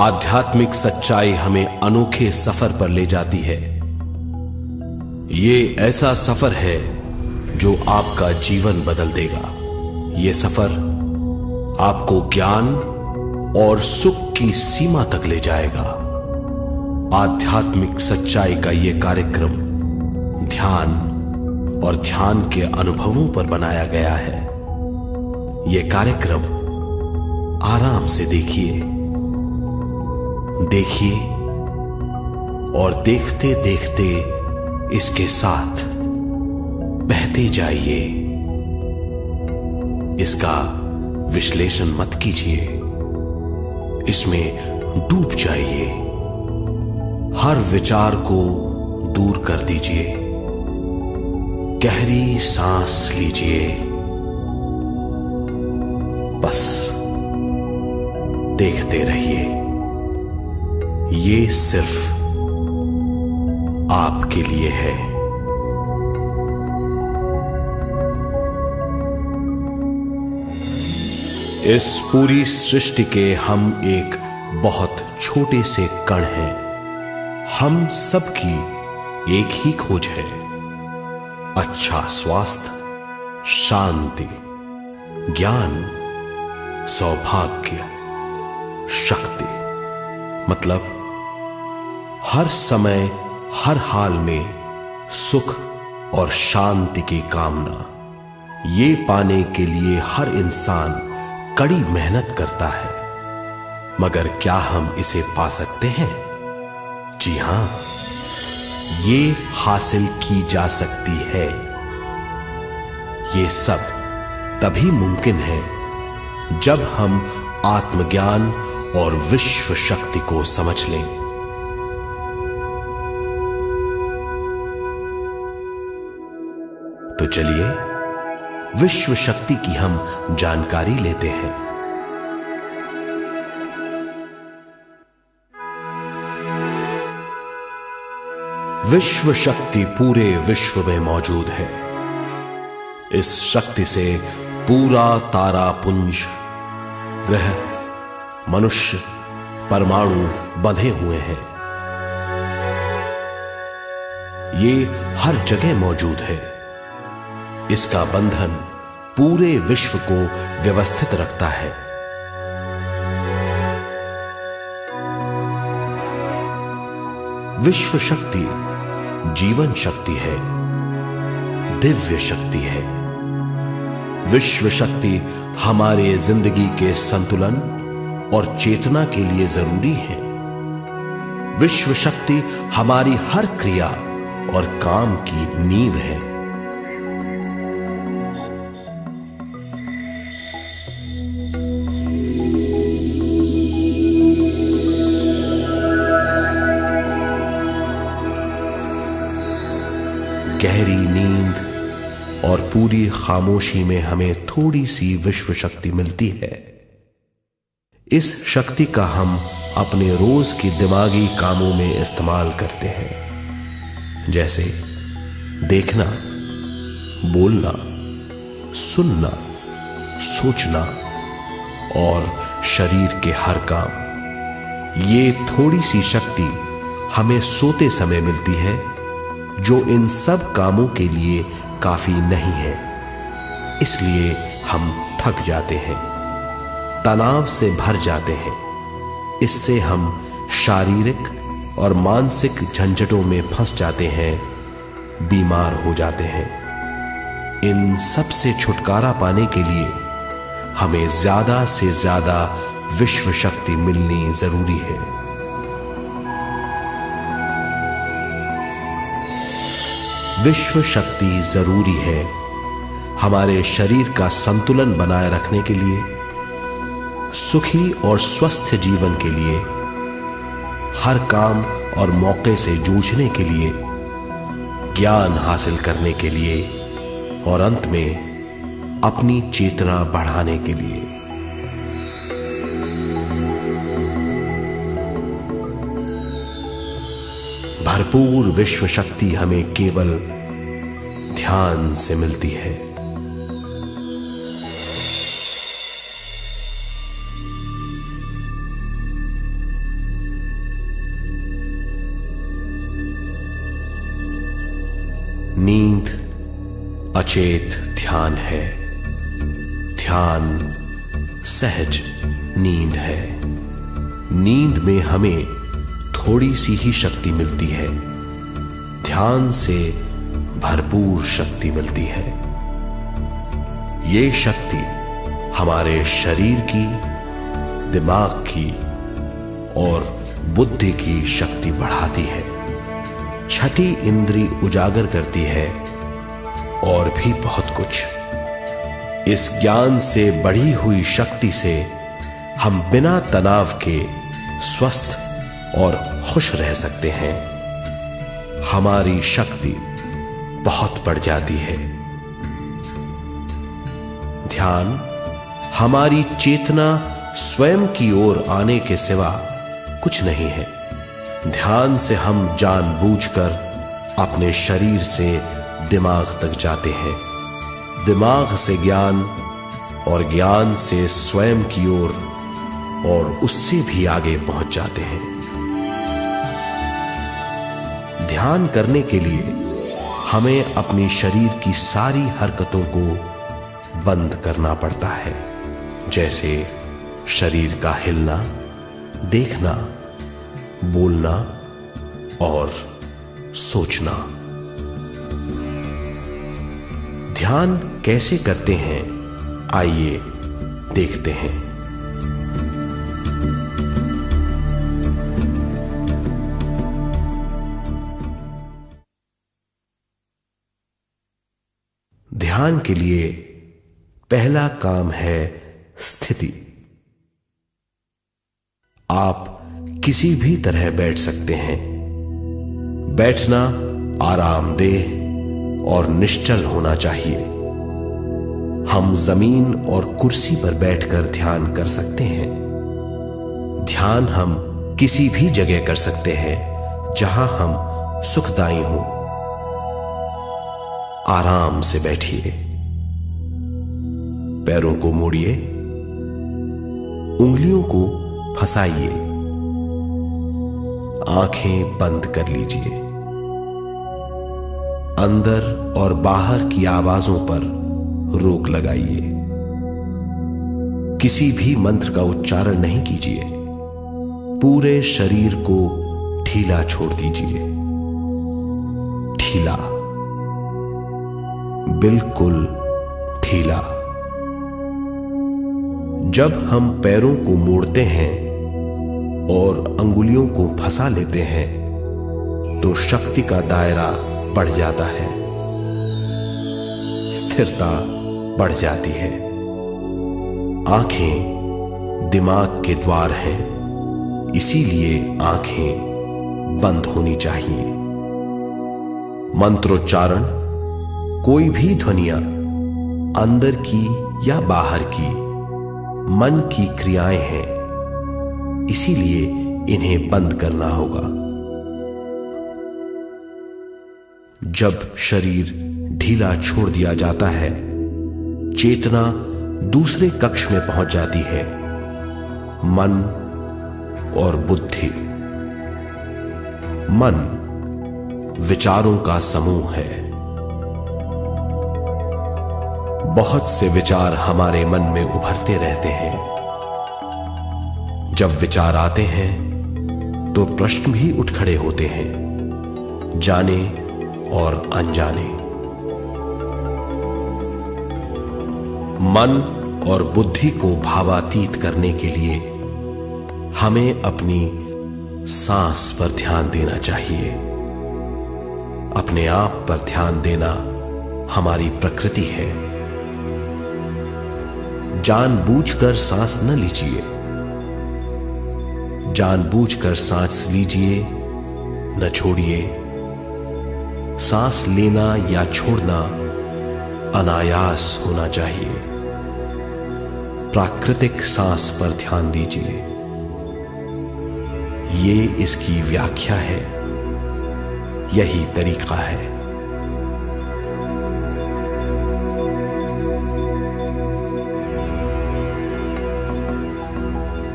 आध्यात्मिक सच्चाई हमें अनोखे सफर पर ले जाती है। ये ऐसा सफर है जो आपका जीवन बदल देगा। ये सफर आपको ज्ञान और सुख की सीमा तक ले जाएगा। आध्यात्मिक सच्चाई का यह कार्यक्रम ध्यान और ध्यान के अनुभवों पर बनाया गया है। यह कार्यक्रम आराम से देखिए और देखते देखते इसके साथ बहते जाइए। इसका विश्लेषण मत कीजिए, इसमें डूब जाइए। हर विचार को दूर कर दीजिए। गहरी सांस लीजिए। बस देखते रहिए। ये सिर्फ आपके लिए है। इस पूरी सृष्टि के हम एक बहुत छोटे से कण हैं। हम सबकी एक ही खोज है, अच्छा स्वास्थ्य, शांति, ज्ञान, सौभाग्य, शक्ति। मतलब हर समय हर हाल में सुख और शांति की कामना। ये पाने के लिए हर इंसान कड़ी मेहनत करता है, मगर क्या हम इसे पा सकते हैं? जी हां, ये हासिल की जा सकती है। ये सब तभी मुमकिन है जब हम आत्मज्ञान और विश्व शक्ति को समझ लें। तो चलिए विश्व शक्ति की हम जानकारी लेते हैं। विश्व शक्ति पूरे विश्व में मौजूद है। इस शक्ति से पूरा तारापुंज, ग्रह, मनुष्य, परमाणु बंधे हुए हैं। ये हर जगह मौजूद है। इसका बंधन पूरे विश्व को व्यवस्थित रखता है। विश्व शक्ति जीवन शक्ति है, दिव्य शक्ति है। विश्व शक्ति हमारे जिंदगी के संतुलन और चेतना के लिए जरूरी है। विश्व शक्ति हमारी हर क्रिया और काम की नींव है। गहरी नींद और पूरी खामोशी में हमें थोड़ी सी विश्व शक्ति मिलती है। इस शक्ति का हम अपने रोज की दिमागी कामों में इस्तेमाल करते हैं, जैसे देखना, बोलना, सुनना, सोचना और शरीर के हर काम। ये थोड़ी सी शक्ति हमें सोते समय मिलती है, जो इन सब कामों के लिए काफी नहीं है। इसलिए हम थक जाते हैं, तनाव से भर जाते हैं। इससे हम शारीरिक और मानसिक झंझटों में फंस जाते हैं, बीमार हो जाते हैं। इन सब से छुटकारा पाने के लिए हमें ज्यादा से ज्यादा विश्व शक्ति मिलनी जरूरी है। विश्व शक्ति जरूरी है हमारे शरीर का संतुलन बनाए रखने के लिए, सुखी और स्वस्थ जीवन के लिए, हर काम और मौके से जूझने के लिए, ज्ञान हासिल करने के लिए और अंत में अपनी चेतना बढ़ाने के लिए। भरपूर विश्व शक्ति हमें केवल ध्यान से मिलती है। अचेत ध्यान है। ध्यान सहज नींद है। नींद में हमें थोड़ी सी ही शक्ति मिलती है, ध्यान से भरपूर शक्ति मिलती है। ये शक्ति हमारे शरीर की, दिमाग की और बुद्धि की शक्ति बढ़ाती है। छठी इंद्री उजागर करती है और भी बहुत कुछ। इस ज्ञान से बढ़ी हुई शक्ति से हम बिना तनाव के स्वस्थ और खुश रह सकते हैं। हमारी शक्ति बहुत बढ़ जाती है। ध्यान हमारी चेतना स्वयं की ओर आने के सिवा कुछ नहीं है। ध्यान से हम जानबूझकर अपने शरीर से दिमाग तक जाते हैं, दिमाग से ज्ञान और ज्ञान से स्वयं की ओर और उससे भी आगे पहुंच जाते हैं। ध्यान करने के लिए हमें अपनी शरीर की सारी हरकतों को बंद करना पड़ता है, जैसे शरीर का हिलना, देखना, बोलना और सोचना। ध्यान कैसे करते हैं, आइए देखते हैं। ध्यान के लिए पहला काम है स्थिति। आप किसी भी तरह बैठ सकते हैं। बैठना आरामदेह और निश्चल होना चाहिए। हम जमीन और कुर्सी पर बैठकर ध्यान कर सकते हैं। ध्यान हम किसी भी जगह कर सकते हैं जहां हम सुखदायी हों। आराम से बैठिए, पैरों को मोड़िए, उंगलियों को फंसाइए, आंखें बंद कर लीजिए। अंदर और बाहर की आवाजों पर रोक लगाइए। किसी भी मंत्र का उच्चारण नहीं कीजिए। पूरे शरीर को ढीला छोड़ दीजिए। ढीला, बिल्कुल ढीला। जब हम पैरों को मोड़ते हैं और अंगुलियों को फंसा लेते हैं तो शक्ति का दायरा बढ़ जाता है, स्थिरता बढ़ जाती है। आंखें दिमाग के द्वार हैं, इसीलिए आंखें बंद होनी चाहिए। मंत्रोच्चारण, कोई भी ध्वनियां अंदर की या बाहर की मन की क्रियाएं हैं, इसीलिए इन्हें बंद करना होगा। जब शरीर ढीला छोड़ दिया जाता है, चेतना दूसरे कक्ष में पहुंच जाती है। मन और बुद्धि। मन विचारों का समूह है। बहुत से विचार हमारे मन में उभरते रहते हैं। जब विचार आते हैं तो प्रश्न भी उठ खड़े होते हैं, जाने और अनजाने। मन और बुद्धि को भावातीत करने के लिए हमें अपनी सांस पर ध्यान देना चाहिए। अपने आप पर ध्यान देना हमारी प्रकृति है। जानबूझकर सांस न लीजिए। जानबूझकर सांस लीजिए, न छोड़िए। सांस लेना या छोड़ना अनायास होना चाहिए। प्राकृतिक सांस पर ध्यान दीजिए। ये इसकी व्याख्या है, यही तरीका है।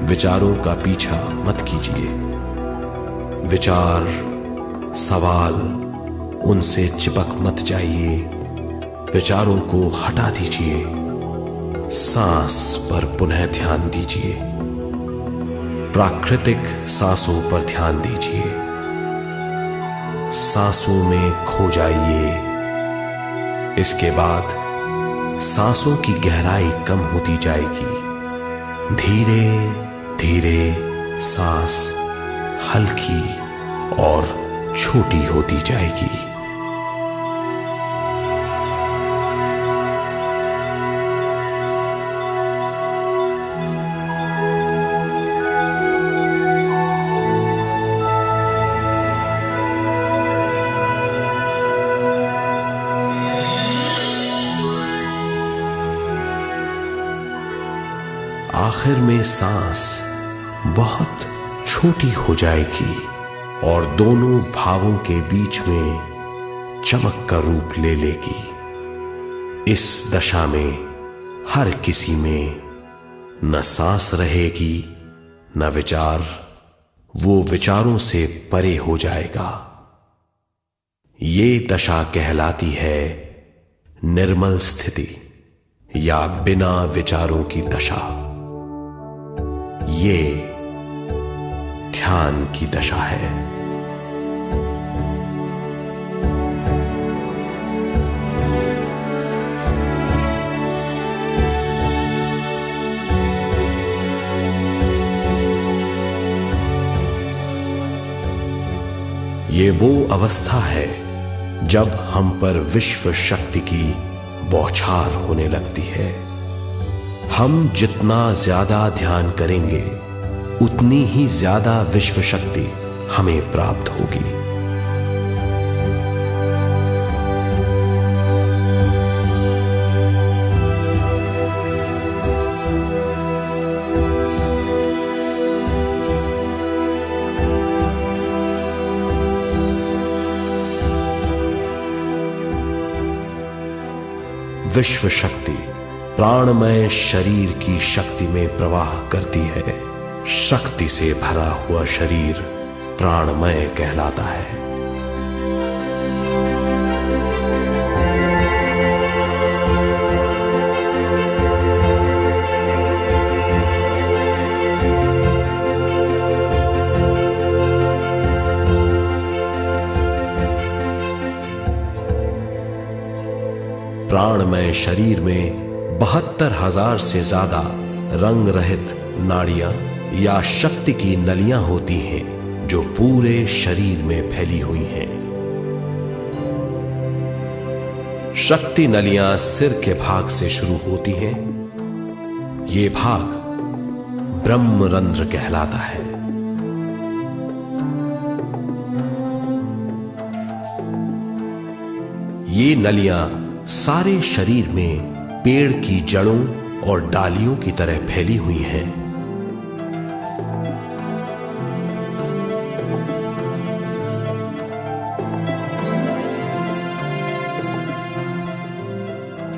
विचारों का पीछा मत कीजिए। विचार, सवाल, उनसे चिपक मत जाइए। विचारों को हटा दीजिए। सांस पर पुनः ध्यान दीजिए। प्राकृतिक सांसों पर ध्यान दीजिए। सांसों में खो जाइए। इसके बाद सांसों की गहराई कम होती जाएगी। धीरे धीरे सांस हल्की और छोटी होती जाएगी। आखिर में सांस बहुत छोटी हो जाएगी और दोनों भावों के बीच में चमक का रूप ले लेगी। इस दशा में हर किसी में न सांस रहेगी न विचार। वो विचारों से परे हो जाएगा। ये दशा कहलाती है निर्मल स्थिति या बिना विचारों की दशा। ये ध्यान की दशा है। ये वो अवस्था है जब हम पर विश्व शक्ति की बौछार होने लगती है। हम जितना ज्यादा ध्यान करेंगे उतनी ही ज्यादा विश्व शक्ति हमें प्राप्त होगी। विश्व शक्ति प्राणमय शरीर की शक्ति में प्रवाह करती है। शक्ति से भरा हुआ शरीर प्राणमय कहलाता है। प्राणमय शरीर में 72,000 से ज्यादा रंग रहित नाड़ियां या शक्ति की नलियां होती हैं जो पूरे शरीर में फैली हुई हैं। शक्ति नलियां सिर के भाग से शुरू होती हैं। ये भाग ब्रह्मरंध्र कहलाता है। ये नलियां सारे शरीर में पेड़ की जड़ों और डालियों की तरह फैली हुई हैं।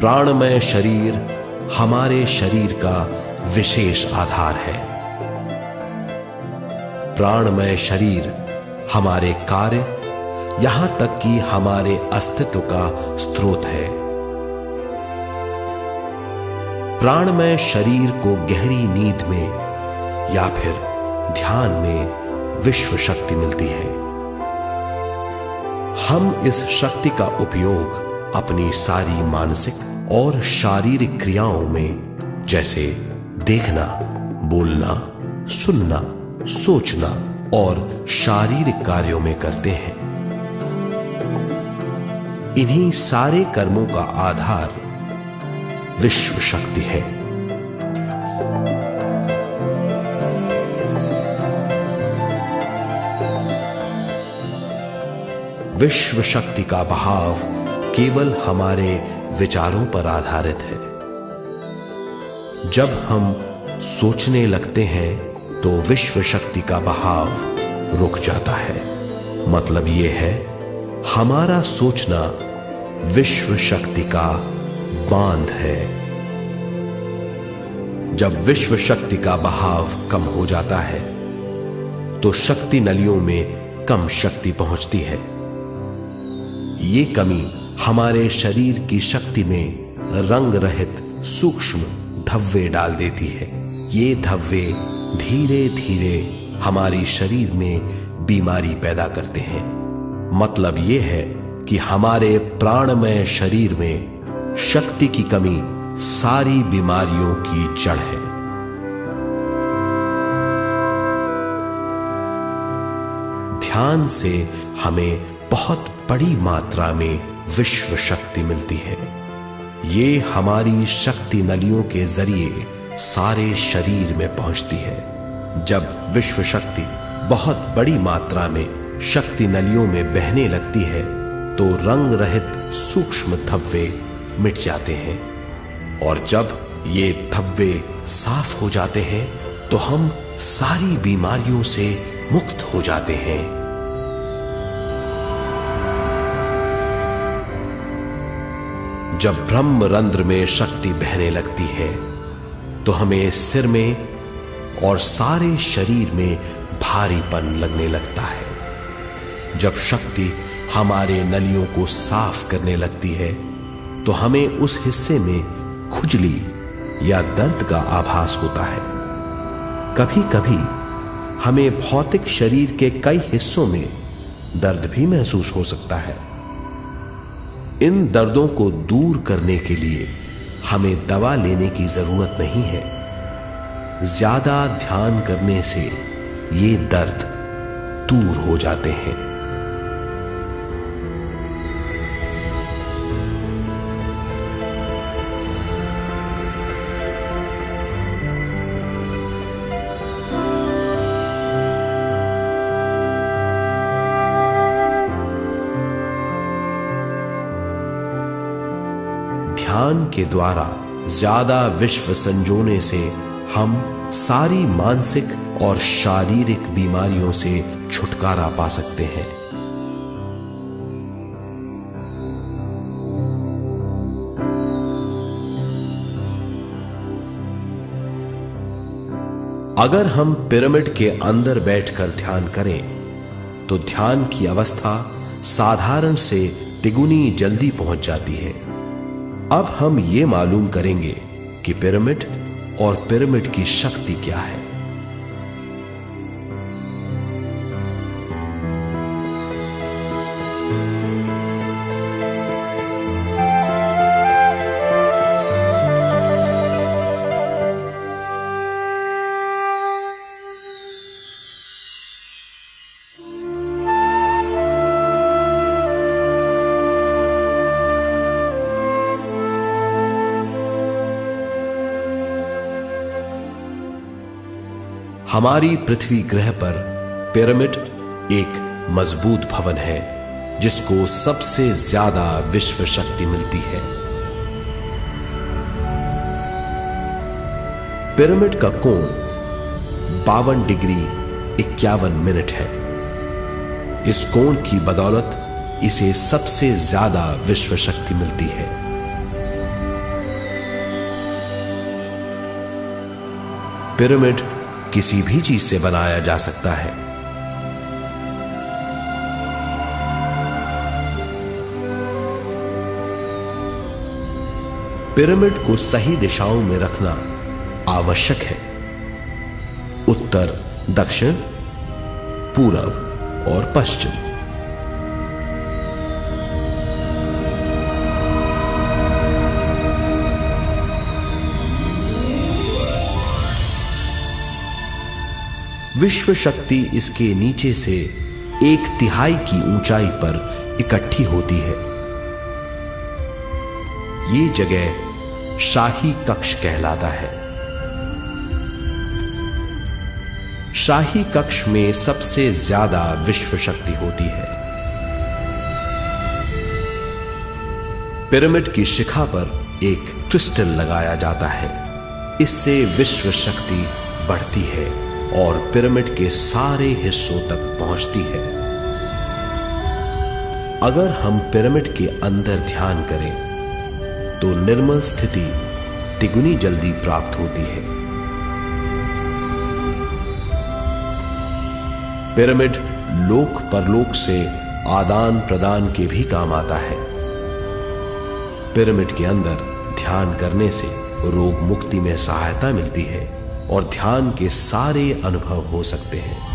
प्राणमय शरीर हमारे शरीर का विशेष आधार है। प्राणमय शरीर हमारे कार्य यहां तक कि हमारे अस्तित्व का स्रोत है। प्राणमय शरीर को गहरी नींद में या फिर ध्यान में विश्व शक्ति मिलती है। हम इस शक्ति का उपयोग अपनी सारी मानसिक और शारीरिक क्रियाओं में जैसे देखना, बोलना, सुनना, सोचना और शारीरिक कार्यों में करते हैं। इन्हीं सारे कर्मों का आधार विश्व शक्ति है। विश्व शक्ति का बहाव केवल हमारे विचारों पर आधारित है। जब हम सोचने लगते हैं तो विश्व शक्ति का बहाव रुक जाता है। मतलब यह है, हमारा सोचना विश्व शक्ति का बांध है। जब विश्व शक्ति का बहाव कम हो जाता है तो शक्ति नलियों में कम शक्ति पहुंचती है। ये कमी हमारे शरीर की शक्ति में रंग रहित सूक्ष्म धब्बे डाल देती है। ये धब्बे धीरे धीरे हमारी शरीर में बीमारी पैदा करते हैं। मतलब यह है कि हमारे प्राणमय शरीर में शक्ति की कमी सारी बीमारियों की जड़ है। ध्यान से हमें बहुत बड़ी मात्रा में विश्व शक्ति मिलती है। ये हमारी शक्ति नलियों के जरिए सारे शरीर में पहुंचती है। जब विश्व शक्ति बहुत बड़ी मात्रा में शक्ति नलियों में बहने लगती है तो रंग रहित सूक्ष्म धब्बे मिट जाते हैं, और जब ये धब्बे साफ हो जाते हैं तो हम सारी बीमारियों से मुक्त हो जाते हैं। जब ब्रह्म रंध्र में शक्ति बहने लगती है तो हमें सिर में और सारे शरीर में भारीपन लगने लगता है। जब शक्ति हमारे नलियों को साफ करने लगती है तो हमें उस हिस्से में खुजली या दर्द का आभास होता है। कभी कभी हमें भौतिक शरीर के कई हिस्सों में दर्द भी महसूस हो सकता है। इन दर्दों को दूर करने के लिए हमें दवा लेने की जरूरत नहीं है। ज्यादा ध्यान करने से ये दर्द दूर हो जाते हैं। ध्यान के द्वारा ज्यादा विश्व संजोने से हम सारी मानसिक और शारीरिक बीमारियों से छुटकारा पा सकते हैं। अगर हम पिरामिड के अंदर बैठकर ध्यान करें तो ध्यान की अवस्था साधारण से तिगुनी जल्दी पहुंच जाती है। अब हम ये मालूम करेंगे कि पिरामिड और पिरामिड की शक्ति क्या है। हमारी पृथ्वी ग्रह पर पिरामिड एक मजबूत भवन है जिसको सबसे ज्यादा विश्व शक्ति मिलती है। पिरामिड का कोण 52 डिग्री 51 मिनट है। इस कोण की बदौलत इसे सबसे ज्यादा विश्व शक्ति मिलती है। पिरामिड किसी भी चीज से बनाया जा सकता है। पिरामिड को सही दिशाओं में रखना आवश्यक है। उत्तर, दक्षिण, पूरब और पश्चिम। विश्व शक्ति इसके नीचे से 1/3 की ऊंचाई पर इकट्ठी होती है। ये जगह शाही कक्ष कहलाता है। शाही कक्ष में सबसे ज्यादा विश्व शक्ति होती है। पिरामिड की शिखा पर एक क्रिस्टल लगाया जाता है। इससे विश्व शक्ति बढ़ती है और पिरामिड के सारे हिस्सों तक पहुंचती है। अगर हम पिरामिड के अंदर ध्यान करें तो निर्मल स्थिति तिगुनी जल्दी प्राप्त होती है। पिरामिड लोक परलोक से आदान प्रदान के भी काम आता है। पिरामिड के अंदर ध्यान करने से रोग मुक्ति में सहायता मिलती है और ध्यान के सारे अनुभव हो सकते हैं।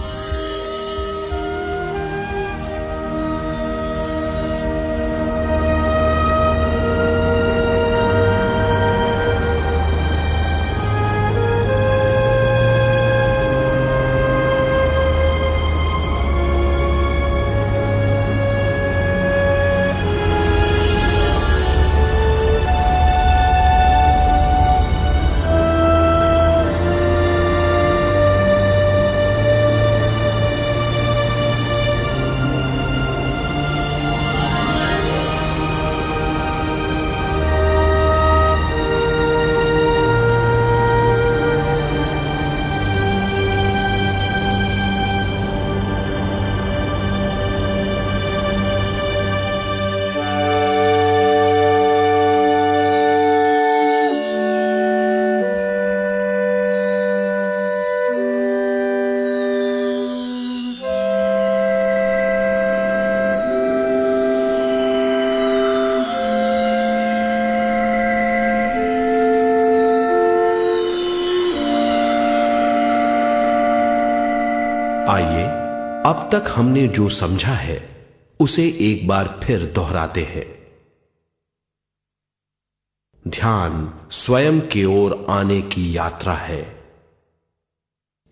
आइए अब तक हमने जो समझा है उसे एक बार फिर दोहराते हैं। ध्यान स्वयं की ओर आने की यात्रा है।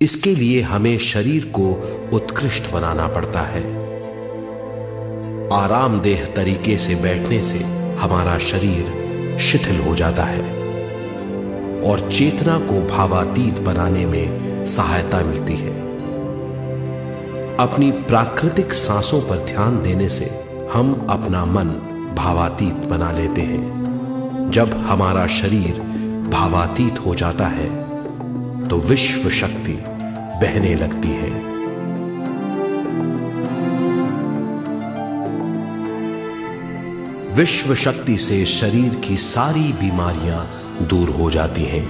इसके लिए हमें शरीर को उत्कृष्ट बनाना पड़ता है। आरामदेह तरीके से बैठने से हमारा शरीर शिथिल हो जाता है और चेतना को भावातीत बनाने में सहायता मिलती है। अपनी प्राकृतिक सांसों पर ध्यान देने से हम अपना मन भावातीत बना लेते हैं। जब हमारा शरीर भावातीत हो जाता है तो विश्व शक्ति बहने लगती है। विश्व शक्ति से शरीर की सारी बीमारियां दूर हो जाती हैं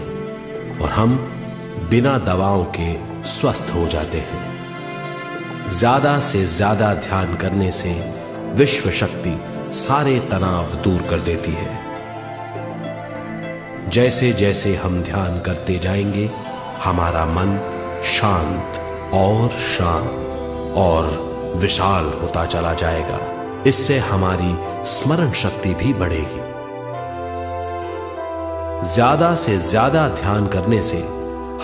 और हम बिना दवाओं के स्वस्थ हो जाते हैं। ज्यादा से ज्यादा ध्यान करने से विश्व शक्ति सारे तनाव दूर कर देती है। जैसे जैसे हम ध्यान करते जाएंगे हमारा मन शांत और विशाल होता चला जाएगा। इससे हमारी स्मरण शक्ति भी बढ़ेगी। ज्यादा से ज्यादा ध्यान करने से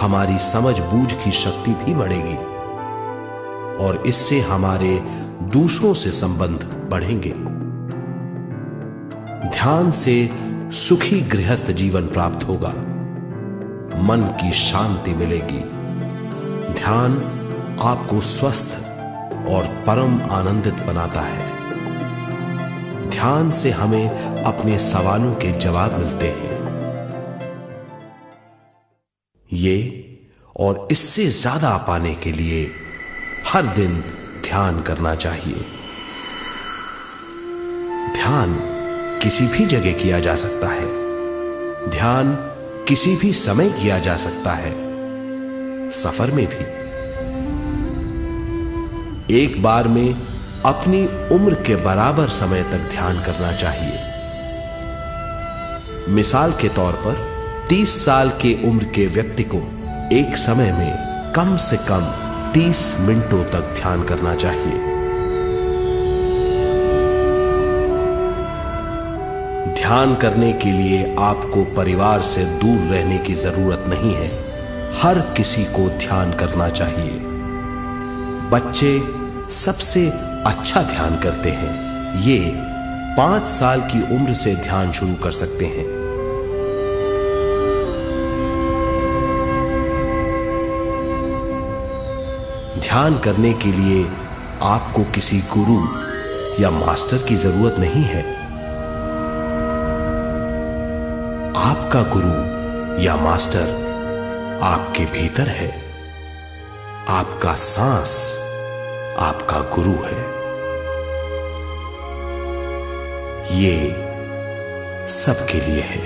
हमारी समझ बूझ की शक्ति भी बढ़ेगी और इससे हमारे दूसरों से संबंध बढ़ेंगे। ध्यान से सुखी गृहस्थ जीवन प्राप्त होगा, मन की शांति मिलेगी। ध्यान आपको स्वस्थ और परम आनंदित बनाता है। ध्यान से हमें अपने सवालों के जवाब मिलते हैं। ये और इससे ज्यादा पाने के लिए हर दिन ध्यान करना चाहिए। ध्यान किसी भी जगह किया जा सकता है। ध्यान किसी भी समय किया जा सकता है, सफर में भी। एक बार में अपनी उम्र के बराबर समय तक ध्यान करना चाहिए। मिसाल के तौर पर 30 साल के उम्र के व्यक्ति को एक समय में कम से कम 30 मिनटों तक ध्यान करना चाहिए। ध्यान करने के लिए आपको परिवार से दूर रहने की जरूरत नहीं है। हर किसी को ध्यान करना चाहिए। बच्चे सबसे अच्छा ध्यान करते हैं। ये 5 साल की उम्र से ध्यान शुरू कर सकते हैं। ध्यान करने के लिए आपको किसी गुरु या मास्टर की जरूरत नहीं है। आपका गुरु या मास्टर आपके भीतर है। आपका सांस आपका गुरु है। ये सबके लिए है।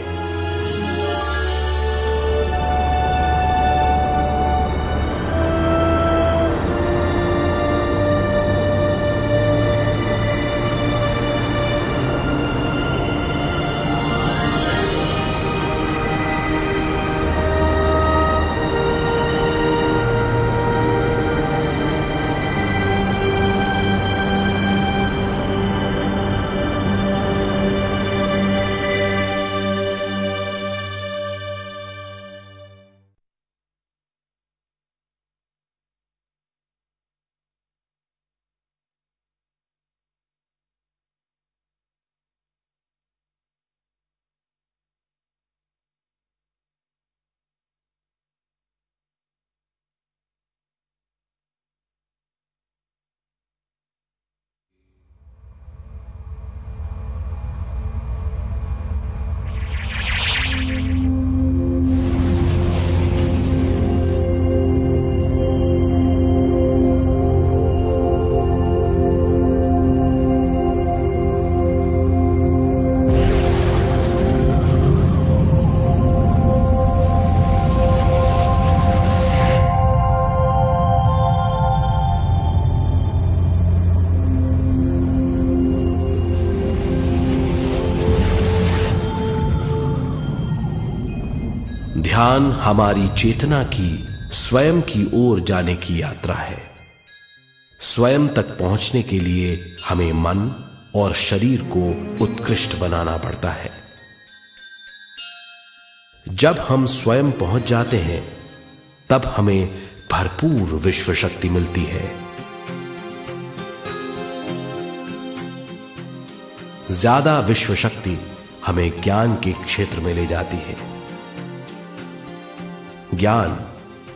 ध्यान हमारी चेतना की स्वयं की ओर जाने की यात्रा है। स्वयं तक पहुंचने के लिए हमें मन और शरीर को उत्कृष्ट बनाना पड़ता है। जब हम स्वयं पहुंच जाते हैं तब हमें भरपूर विश्व शक्ति मिलती है। ज्यादा विश्व शक्ति हमें ज्ञान के क्षेत्र में ले जाती है। ज्ञान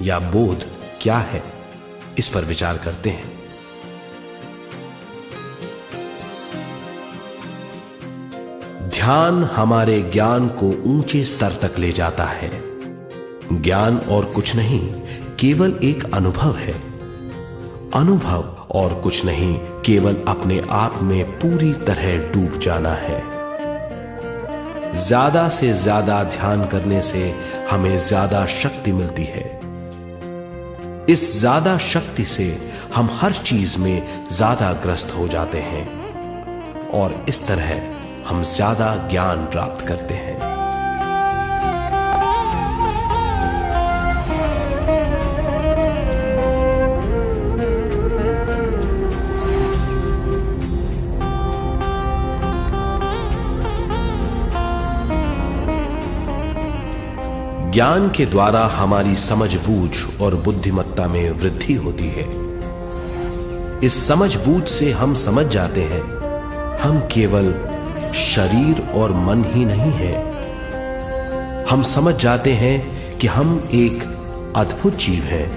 या बोध क्या है, इस पर विचार करते हैं। ध्यान हमारे ज्ञान को ऊंचे स्तर तक ले जाता है। ज्ञान और कुछ नहीं, केवल एक अनुभव है। अनुभव और कुछ नहीं, केवल अपने आप में पूरी तरह डूब जाना है। ज्यादा से ज्यादा ध्यान करने से हमें ज्यादा शक्ति मिलती है। इस ज्यादा शक्ति से हम हर चीज में ज्यादा ग्रस्त हो जाते हैं और इस तरह हम ज्यादा ज्ञान प्राप्त करते हैं। ज्ञान के द्वारा हमारी समझबूझ और बुद्धिमत्ता में वृद्धि होती है। इस समझबूझ से हम समझ जाते हैं हम केवल शरीर और मन ही नहीं है। हम समझ जाते हैं कि हम एक अद्भुत जीव हैं।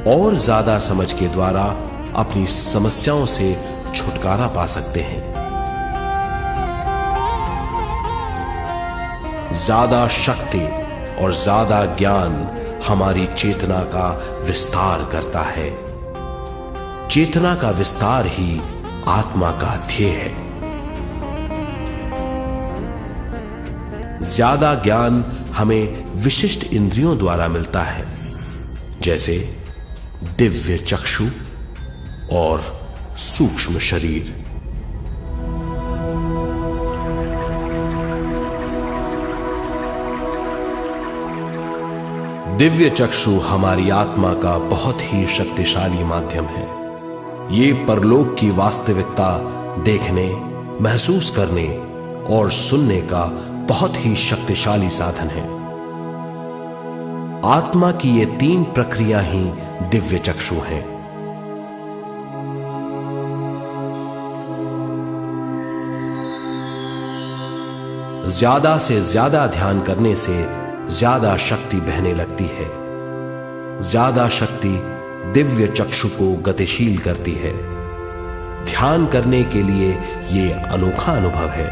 और ज्यादा समझ के द्वारा अपनी समस्याओं से छुटकारा पा सकते हैं। ज्यादा शक्ति और ज्यादा ज्ञान हमारी चेतना का विस्तार करता है। चेतना का विस्तार ही आत्मा का ध्येय है। ज्यादा ज्ञान हमें विशिष्ट इंद्रियों द्वारा मिलता है, जैसे दिव्य चक्षु और सूक्ष्म शरीर। दिव्य चक्षु हमारी आत्मा का बहुत ही शक्तिशाली माध्यम है। ये परलोक की वास्तविकता देखने, महसूस करने और सुनने का बहुत ही शक्तिशाली साधन है। आत्मा की ये तीन प्रक्रिया ही दिव्य चक्षु हैं। ज्यादा से ज्यादा ध्यान करने से ज्यादा शक्ति बहने लगती है। ज्यादा शक्ति दिव्य चक्षु को गतिशील करती है। ध्यान करने के लिए यह अनोखा अनुभव है।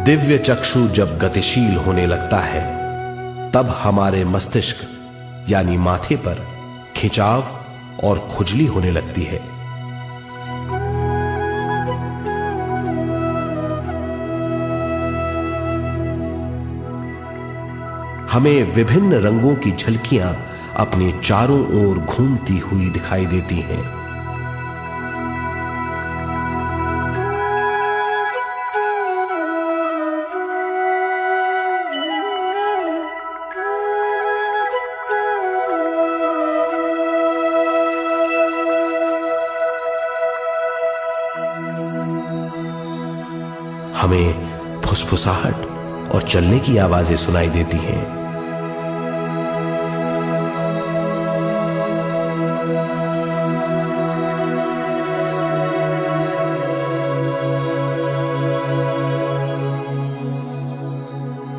दिव्य चक्षु जब गतिशील होने लगता है तब हमारे मस्तिष्क यानी माथे पर खिंचाव और खुजली होने लगती है। हमें विभिन्न रंगों की झलकियां अपने चारों ओर घूमती हुई दिखाई देती हैं। हमें फुसफुसाहट और चलने की आवाजें सुनाई देती हैं।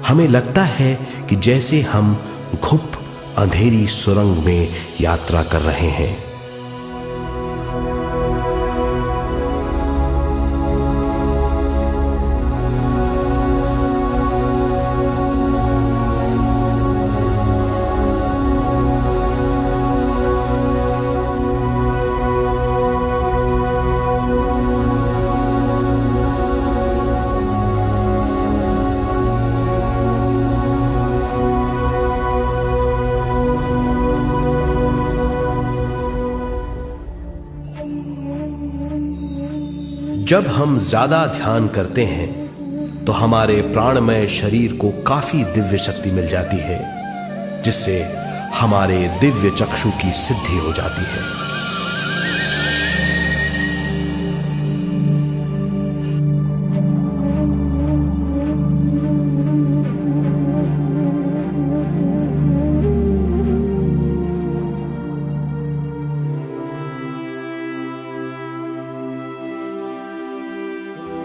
हमें लगता है कि जैसे हम घुप अंधेरी सुरंग में यात्रा कर रहे हैं। जब हम ज्यादा ध्यान करते हैं तो हमारे प्राणमय शरीर को काफी दिव्य शक्ति मिल जाती है, जिससे हमारे दिव्य चक्षु की सिद्धि हो जाती है।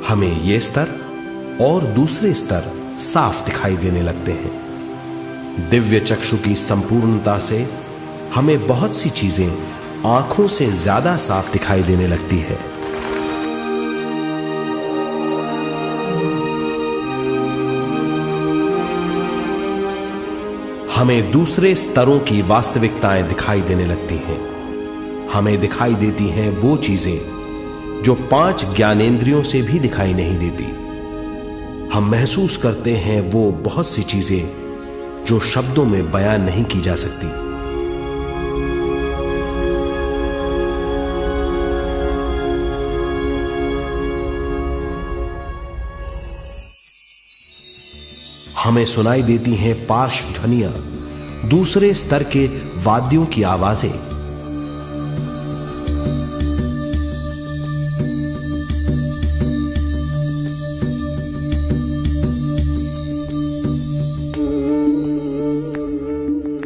हमें ये स्तर और दूसरे स्तर साफ दिखाई देने लगते हैं। दिव्य चक्षु की संपूर्णता से हमें बहुत सी चीजें आंखों से ज्यादा साफ दिखाई देने लगती है। हमें दूसरे स्तरों की वास्तविकताएं दिखाई देने लगती हैं। हमें दिखाई देती हैं वो चीजें जो 5 ज्ञानेंद्रियों से भी दिखाई नहीं देती। हम महसूस करते हैं वो बहुत सी चीजें जो शब्दों में बयान नहीं की जा सकती। हमें सुनाई देती हैं पार्श्व ध्वनियां, दूसरे स्तर के वाद्यों की आवाजें।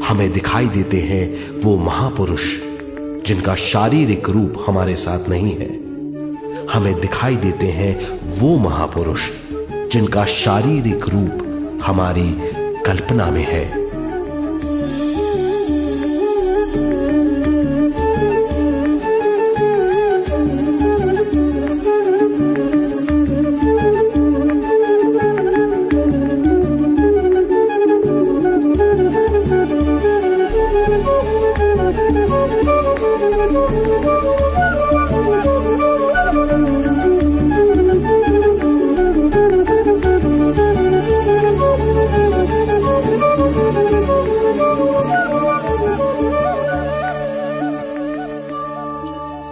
हमें दिखाई देते हैं वो महापुरुष जिनका शारीरिक रूप हमारे साथ नहीं है। हमें दिखाई देते हैं वो महापुरुष जिनका शारीरिक रूप हमारी कल्पना में है।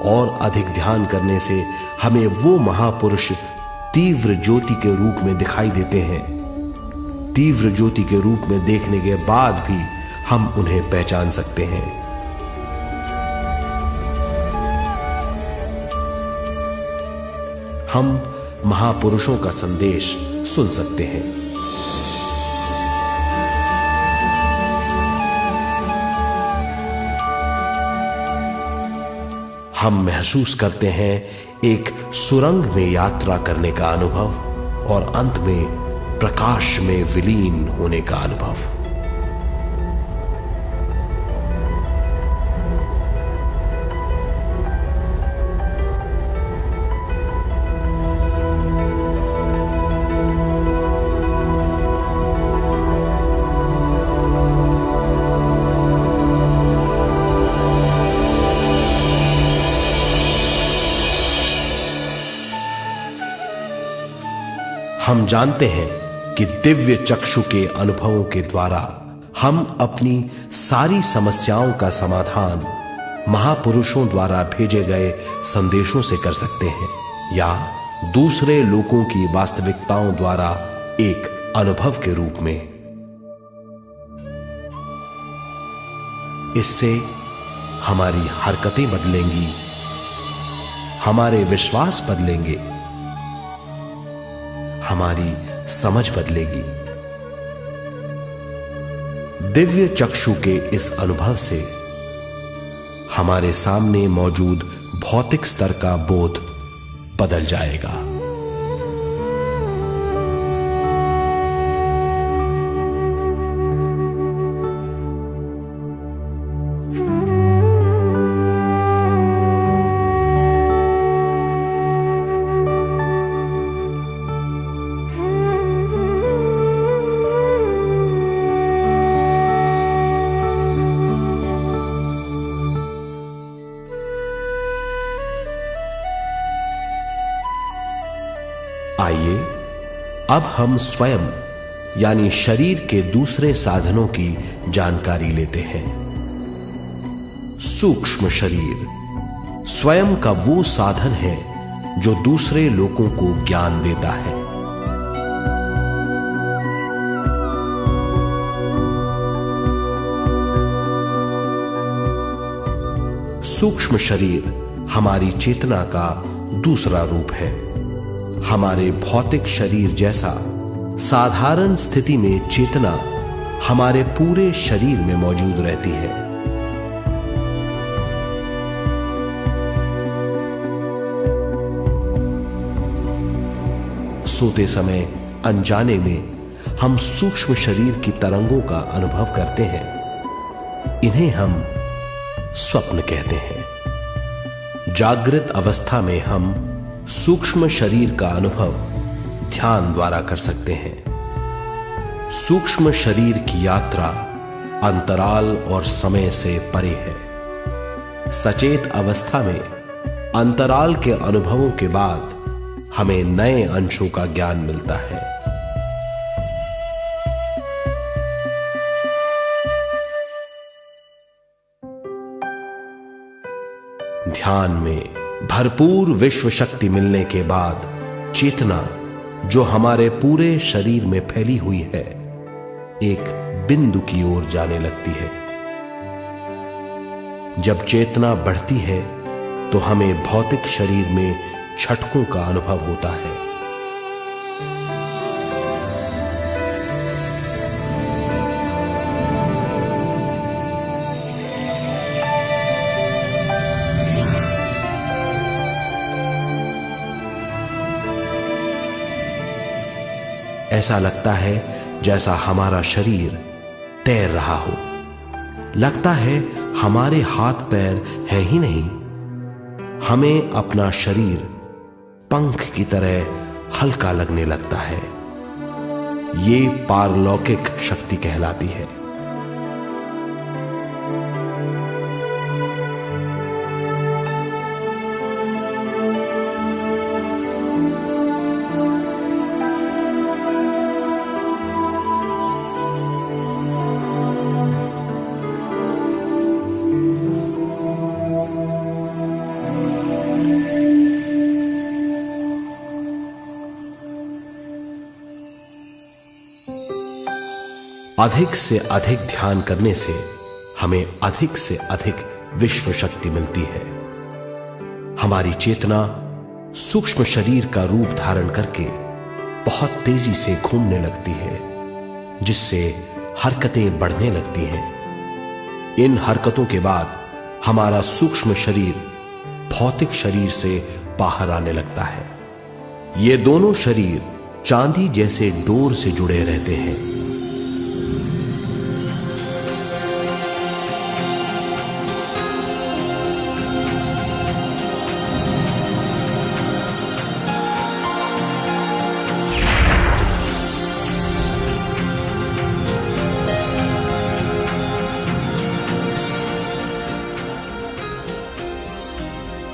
और अधिक ध्यान करने से हमें वो महापुरुष तीव्र ज्योति के रूप में दिखाई देते हैं। तीव्र ज्योति के रूप में देखने के बाद भी हम उन्हें पहचान सकते हैं। हम महापुरुषों का संदेश सुन सकते हैं। हम महसूस करते हैं एक सुरंग में यात्रा करने का अनुभव और अंत में प्रकाश में विलीन होने का अनुभव। हम जानते हैं कि दिव्य चक्षु के अनुभवों के द्वारा हम अपनी सारी समस्याओं का समाधान महापुरुषों द्वारा भेजे गए संदेशों से कर सकते हैं या दूसरे लोगों की वास्तविकताओं द्वारा एक अनुभव के रूप में। इससे हमारी हरकतें बदलेंगी, हमारे विश्वास बदलेंगे, हमारी समझ बदलेगी। दिव्य चक्षु के इस अनुभव से हमारे सामने मौजूद भौतिक स्तर का बोध बदल जाएगा। आइए अब हम स्वयं यानी शरीर के दूसरे साधनों की जानकारी लेते हैं। सूक्ष्म शरीर स्वयं का वो साधन है जो दूसरे लोगों को ज्ञान देता है। सूक्ष्म शरीर हमारी चेतना का दूसरा रूप है। हमारे भौतिक शरीर जैसा साधारण स्थिति में चेतना हमारे पूरे शरीर में मौजूद रहती है। सोते समय अनजाने में हम सूक्ष्म शरीर की तरंगों का अनुभव करते हैं। इन्हें हम स्वप्न कहते हैं। जागृत अवस्था में हम सूक्ष्म शरीर का अनुभव ध्यान द्वारा कर सकते हैं। सूक्ष्म शरीर की यात्रा अंतराल और समय से परे है। सचेत अवस्था में अंतराल के अनुभवों के बाद हमें नए अंशों का ज्ञान मिलता है। ध्यान में भरपूर विश्व शक्ति मिलने के बाद चेतना जो हमारे पूरे शरीर में फैली हुई है, एक बिंदु की ओर जाने लगती है। जब चेतना बढ़ती है तो हमें भौतिक शरीर में झटकों का अनुभव होता है। ऐसा लगता है जैसा हमारा शरीर तैर रहा हो। लगता है हमारे हाथ पैर है ही नहीं। हमें अपना शरीर पंख की तरह हल्का लगने लगता है। ये पारलौकिक शक्ति कहलाती है। अधिक से अधिक ध्यान करने से हमें अधिक से अधिक विश्व शक्ति मिलती है। हमारी चेतना सूक्ष्म शरीर का रूप धारण करके बहुत तेजी से घूमने लगती है, जिससे हरकतें बढ़ने लगती हैं। इन हरकतों के बाद हमारा सूक्ष्म शरीर भौतिक शरीर से बाहर आने लगता है। ये दोनों शरीर चांदी जैसे डोर से जुड़े रहते हैं।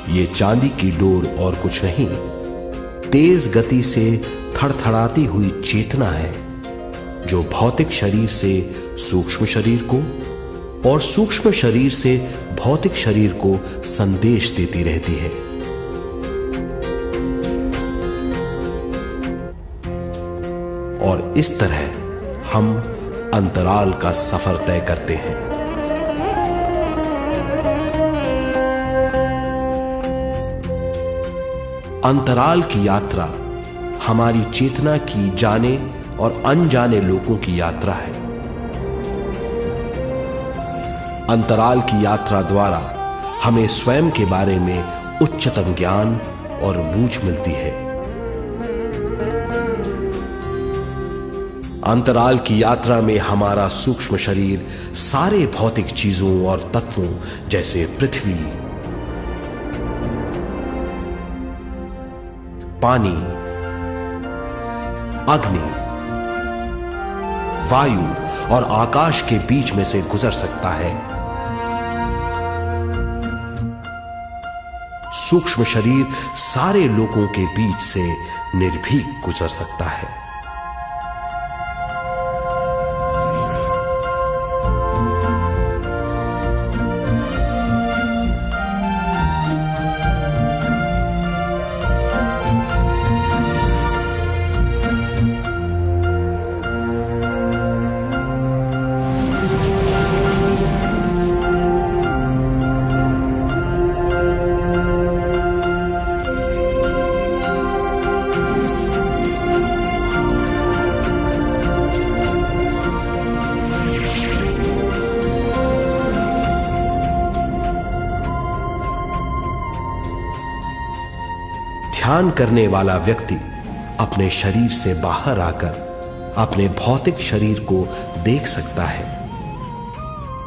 ये चांदी की डोर और कुछ नहीं, तेज गति से थड़थड़ाती हुई चेतना है, जो भौतिक शरीर से सूक्ष्म शरीर को और सूक्ष्म शरीर से भौतिक शरीर को संदेश देती रहती है। और इस तरह हम अंतराल का सफर तय करते हैं। अंतराल की यात्रा हमारी चेतना की जाने और अनजाने लोगों की यात्रा है। अंतराल की यात्रा द्वारा हमें स्वयं के बारे में उच्चतम ज्ञान और बूझ मिलती है। अंतराल की यात्रा में हमारा सूक्ष्म शरीर सारे भौतिक चीजों और तत्वों जैसे पृथ्वी, पानी, अग्नि, वायु और आकाश के बीच में से गुजर सकता है। सूक्ष्म शरीर सारे लोगों के बीच से निर्भीक गुजर सकता है। ध्यान करने वाला व्यक्ति अपने शरीर से बाहर आकर अपने भौतिक शरीर को देख सकता है।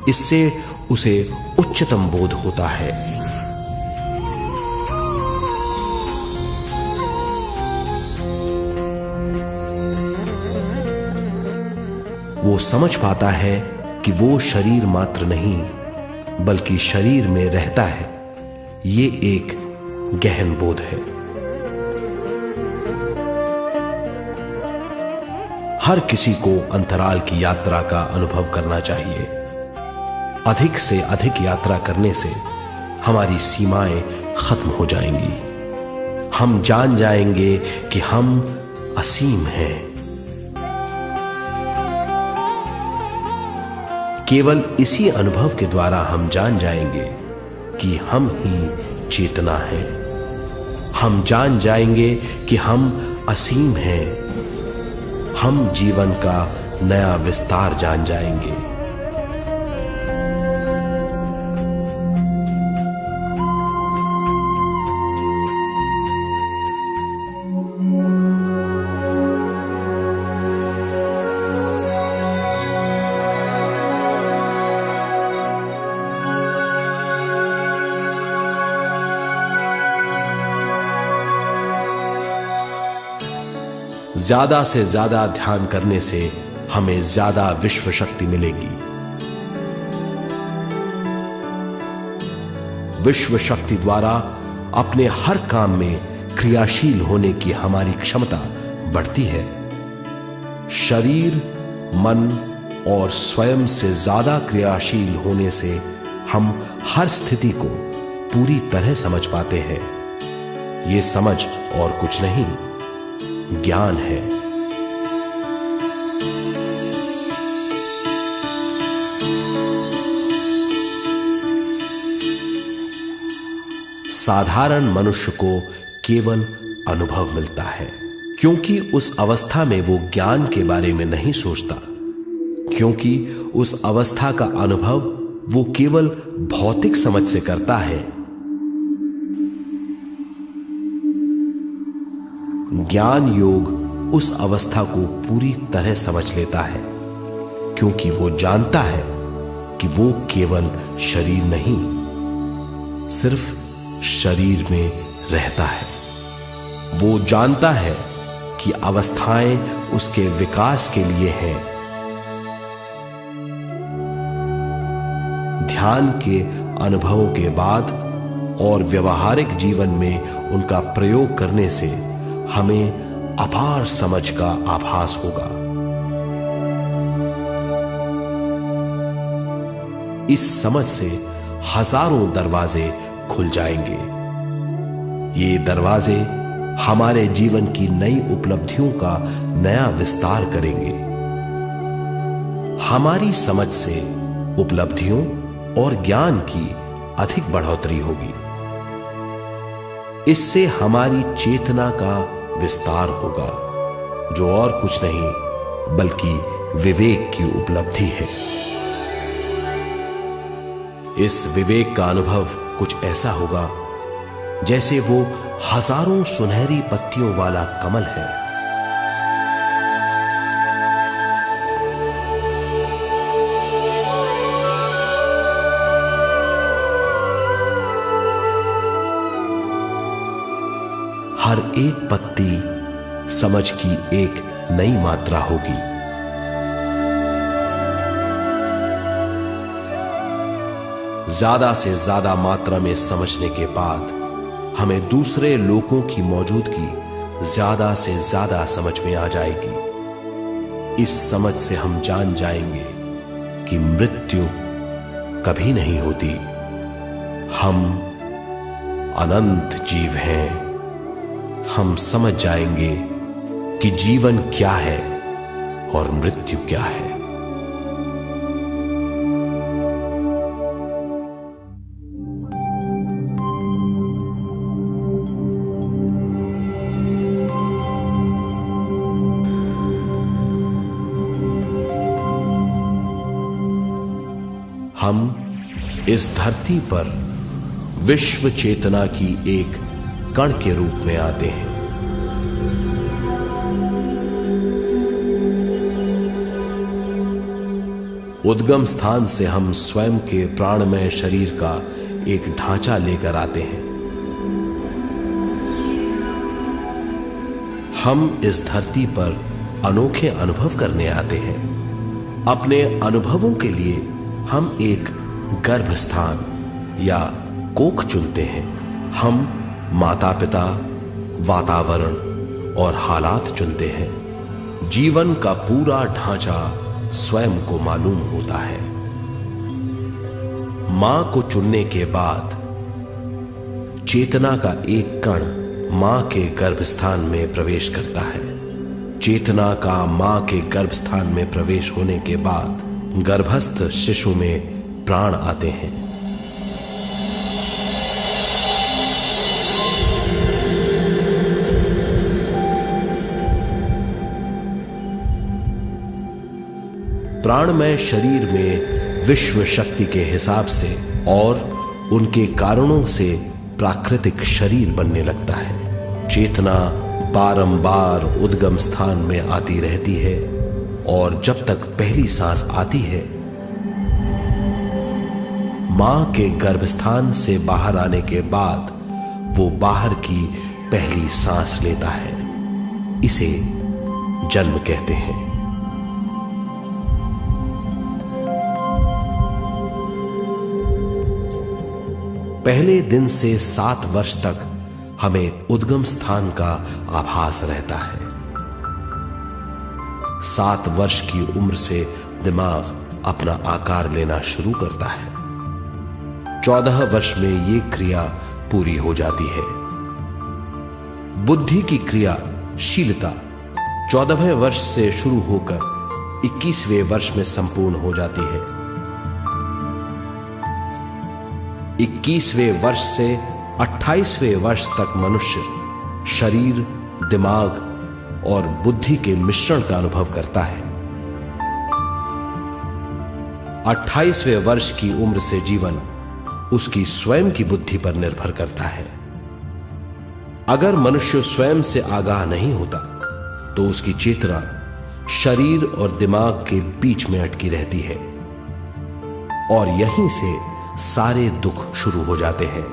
इससे उसे उच्चतम बोध होता है। वो समझ पाता है कि वो शरीर मात्र नहीं बल्कि शरीर में रहता है। ये एक गहन बोध है। हर किसी को अंतराल की यात्रा का अनुभव करना चाहिए। अधिक से अधिक यात्रा करने से हमारी सीमाएं खत्म हो जाएंगी। हम जान जाएंगे कि हम असीम हैं। केवल इसी अनुभव के द्वारा हम जान जाएंगे कि हम ही चेतना है। हम जान जाएंगे कि हम असीम हैं। हम जीवन का नया विस्तार जान जाएंगे। ज्यादा से ज्यादा ध्यान करने से हमें ज्यादा विश्व शक्ति मिलेगी। विश्व शक्ति द्वारा अपने हर काम में क्रियाशील होने की हमारी क्षमता बढ़ती है। शरीर, मन और स्वयं से ज्यादा क्रियाशील होने से हम हर स्थिति को पूरी तरह समझ पाते हैं। ये समझ और कुछ नहीं, ज्ञान है। साधारण मनुष्य को केवल अनुभव मिलता है, क्योंकि उस अवस्था में वो ज्ञान के बारे में नहीं सोचता, क्योंकि उस अवस्था का अनुभव वो केवल भौतिक समझ से करता है। ज्ञान योग उस अवस्था को पूरी तरह समझ लेता है, क्योंकि वो जानता है कि वो केवल शरीर नहीं, सिर्फ शरीर में रहता है। वो जानता है कि अवस्थाएं उसके विकास के लिए हैं। ध्यान के अनुभवों के बाद और व्यवहारिक जीवन में उनका प्रयोग करने से हमें अपार समझ का आभास होगा। इस समझ से हजारों दरवाजे खुल जाएंगे। ये दरवाजे हमारे जीवन की नई उपलब्धियों का नया विस्तार करेंगे। हमारी समझ से उपलब्धियों और ज्ञान की अधिक बढ़ोतरी होगी। इससे हमारी चेतना का विस्तार होगा, जो और कुछ नहीं बल्कि विवेक की उपलब्धि है। इस विवेक का अनुभव कुछ ऐसा होगा जैसे वो हजारों सुनहरी पत्तियों वाला कमल है। हर एक पत्ती समझ की एक नई मात्रा होगी। ज्यादा से ज्यादा मात्रा में समझने के बाद हमें दूसरे लोगों की मौजूदगी ज्यादा से ज्यादा समझ में आ जाएगी। इस समझ से हम जान जाएंगे कि मृत्यु कभी नहीं होती। हम अनंत जीव हैं। हम समझ जाएंगे कि जीवन क्या है और मृत्यु क्या है। हम इस धरती पर विश्व चेतना की एक कण के रूप में आते हैं। उद्गम स्थान से हम स्वयं के प्राणमय शरीर का एक ढांचा लेकर आते हैं। हम इस धरती पर अनोखे अनुभव करने आते हैं। अपने अनुभवों के लिए हम एक गर्भ स्थान या कोख चुनते हैं। हम माता पिता, वातावरण और हालात चुनते हैं। जीवन का पूरा ढांचा स्वयं को मालूम होता है। मां को चुनने के बाद चेतना का एक कण मां के गर्भस्थान में प्रवेश करता है। चेतना का मां के गर्भस्थान में प्रवेश होने के बाद गर्भस्थ शिशु में प्राण आते हैं। प्राणमय शरीर में विश्व शक्ति के हिसाब से और उनके कारणों से प्राकृतिक शरीर बनने लगता है। चेतना बारंबार उद्गम स्थान में आती रहती है और जब तक पहली सांस आती है, मां के गर्भस्थान से बाहर आने के बाद वो बाहर की पहली सांस लेता है। इसे जन्म कहते हैं। पहले दिन से 7 वर्ष तक हमें उद्गम स्थान का आभास रहता है। 7 वर्ष की उम्र से दिमाग अपना आकार लेना शुरू करता है। 14 वर्ष में यह क्रिया पूरी हो जाती है। बुद्धि की क्रियाशीलता 14वें वर्ष से शुरू होकर 21वें वर्ष में संपूर्ण हो जाती है। 21वें वर्ष से 28वें वर्ष तक मनुष्य शरीर, दिमाग और बुद्धि के मिश्रण का अनुभव करता है। 28वें वर्ष की उम्र से जीवन उसकी स्वयं की बुद्धि पर निर्भर करता है। अगर मनुष्य स्वयं से आगाह नहीं होता तो उसकी चेतना शरीर और दिमाग के बीच में अटकी रहती है और यहीं से सारे दुख शुरू हो जाते हैं।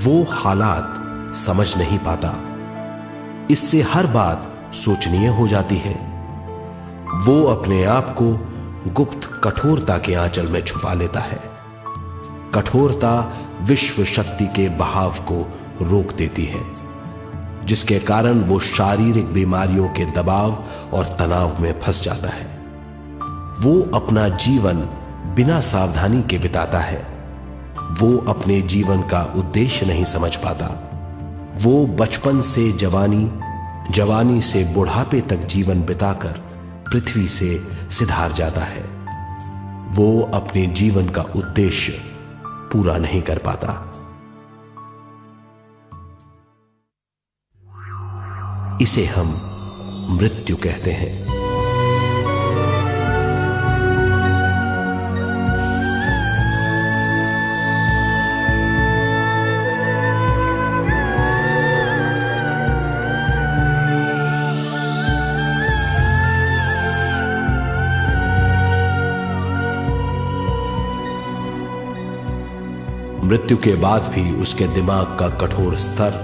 वो हालात समझ नहीं पाता, इससे हर बात सोचनीय हो जाती है। वो अपने आप को गुप्त कठोरता के आंचल में छुपा लेता है। कठोरता विश्व शक्ति के बहाव को रोक देती है, जिसके कारण वो शारीरिक बीमारियों के दबाव और तनाव में फंस जाता है। वो अपना जीवन बिना सावधानी के बिताता है। वो अपने जीवन का उद्देश्य नहीं समझ पाता। वो बचपन से जवानी, जवानी से बुढ़ापे तक जीवन बिताकर पृथ्वी से सिधार जाता है। वो अपने जीवन का उद्देश्य पूरा नहीं कर पाता। इसे हम मृत्यु कहते हैं। मृत्यु के बाद भी उसके दिमाग का कठोर स्तर,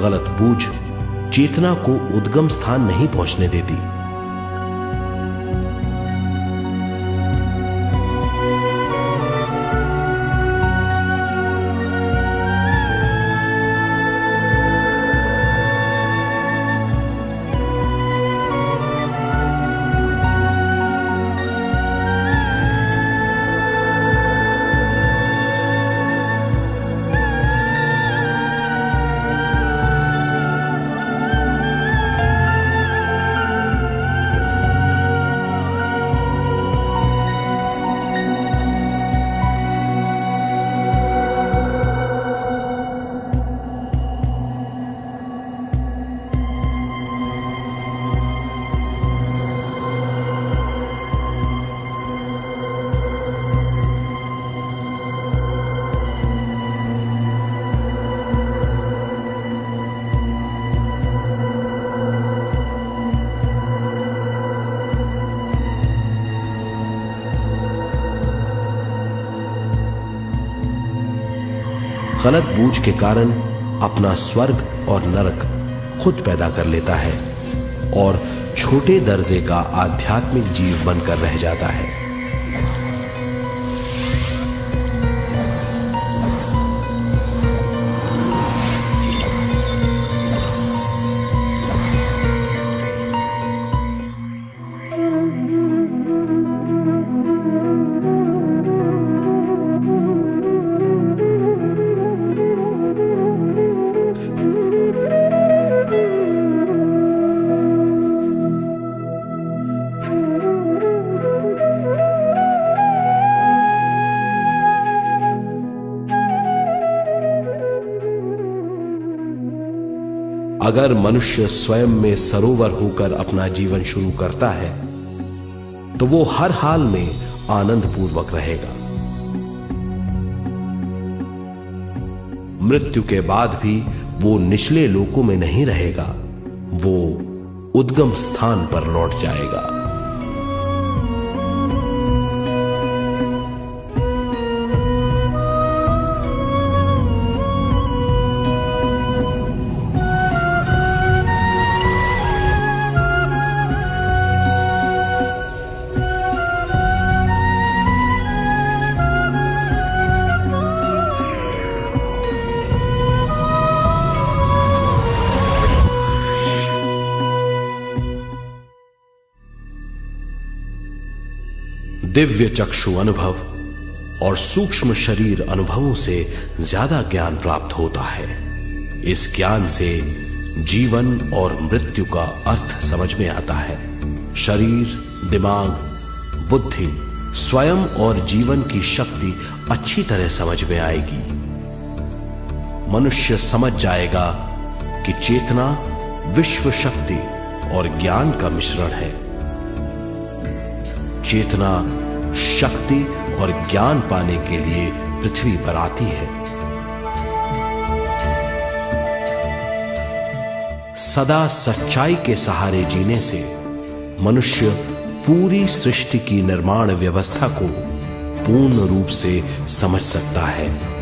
गलत बूझ चेतना को उद्गम स्थान नहीं पहुंचने देती। गलत बूझ के कारण अपना स्वर्ग और नरक खुद पैदा कर लेता है और छोटे दर्जे का आध्यात्मिक जीव बनकर रह जाता है। अगर मनुष्य स्वयं में सरोवर होकर अपना जीवन शुरू करता है तो वो हर हाल में आनंद पूर्वक रहेगा। मृत्यु के बाद भी वो निचले लोकों में नहीं रहेगा, वो उद्गम स्थान पर लौट जाएगा। दिव्य चक्षु अनुभव और सूक्ष्म शरीर अनुभवों से ज्यादा ज्ञान प्राप्त होता है। इस ज्ञान से जीवन और मृत्यु का अर्थ समझ में आता है। शरीर, दिमाग, बुद्धि, स्वयं और जीवन की शक्ति अच्छी तरह समझ में आएगी। मनुष्य समझ जाएगा कि चेतना विश्व शक्ति और ज्ञान का मिश्रण है। चेतना शक्ति और ज्ञान पाने के लिए पृथ्वी पर आती है। सदा सच्चाई के सहारे जीने से मनुष्य पूरी सृष्टि की निर्माण व्यवस्था को पूर्ण रूप से समझ सकता है।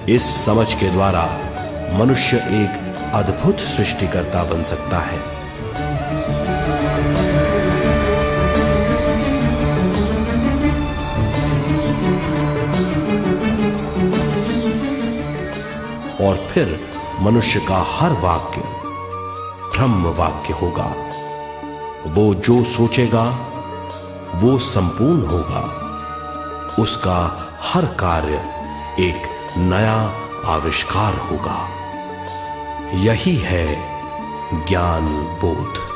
इस समझ के द्वारा मनुष्य एक अद्भुत सृष्टिकर्ता बन सकता है। और फिर मनुष्य का हर वाक्य ब्रह्म वाक्य होगा। वो जो सोचेगा वो संपूर्ण होगा। उसका हर कार्य एक नया आविष्कार होगा। यही है ज्ञान बोध।